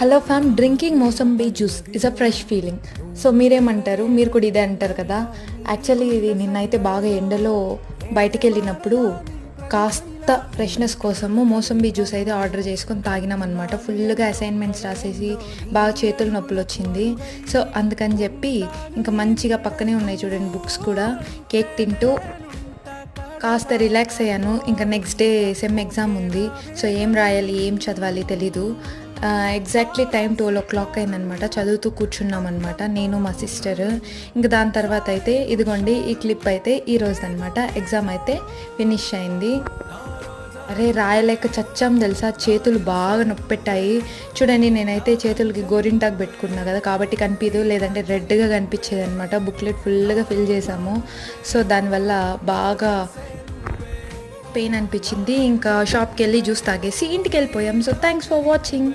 Hello fam, drinking mosambi juice is a fresh feeling. So మీరేమంటారు? మీరు కూడా ఇదే అంటారు కదా. యాక్చువల్లీ ఇది నిన్నైతే బాగా ఎండలో బయటికి వెళ్ళినప్పుడు కాస్త ఫ్రెష్నెస్ కోసము మోసంబీ జ్యూస్ అయితే ఆర్డర్ చేసుకొని తాగినాం అనమాట. ఫుల్గా అసైన్మెంట్స్ రాసేసి బాగా చేతులు నొప్పులు వచ్చింది. సో అందుకని చెప్పి ఇంకా మంచిగా పక్కనే ఉన్నాయి చూడండి బుక్స్ కూడా, కేక్ తింటూ కాస్త రిలాక్స్ అయ్యాను. ఇంకా నెక్స్ట్ డే సెమ్ ఎగ్జామ్ ఉంది. సో ఏం రాయాలి, ఏం చదవాలి తెలీదు. ఎగ్జాక్ట్లీ టైం 12 అయిందనమాట. చదువుతూ కూర్చున్నాం అనమాట నేను మా సిస్టర్. ఇంకా దాని తర్వాత అయితే ఇదిగోండి ఈ క్లిప్ అయితే ఈ రోజు అనమాట. ఎగ్జామ్ అయితే ఫినిష్ అయింది. అరే రాయలేక చచ్చాం తెలుసా, చేతులు బాగా నొప్పి పెట్టాయి. చూడండి నేనైతే చేతులకి గోరింటాకు పెట్టుకున్నా కదా కాబట్టి కనిపించదు, లేదంటే రెడ్గా కనిపించేది అనమాట. బుక్లెట్ ఫుల్గా ఫిల్ చేసాము. సో దానివల్ల బాగా పెయిన్ అనిపించింది. ఇంకా షాప్కి వెళ్ళి జ్యూస్ తాగేసి ఇంటికి వెళ్ళిపోయాం. So thanks for watching.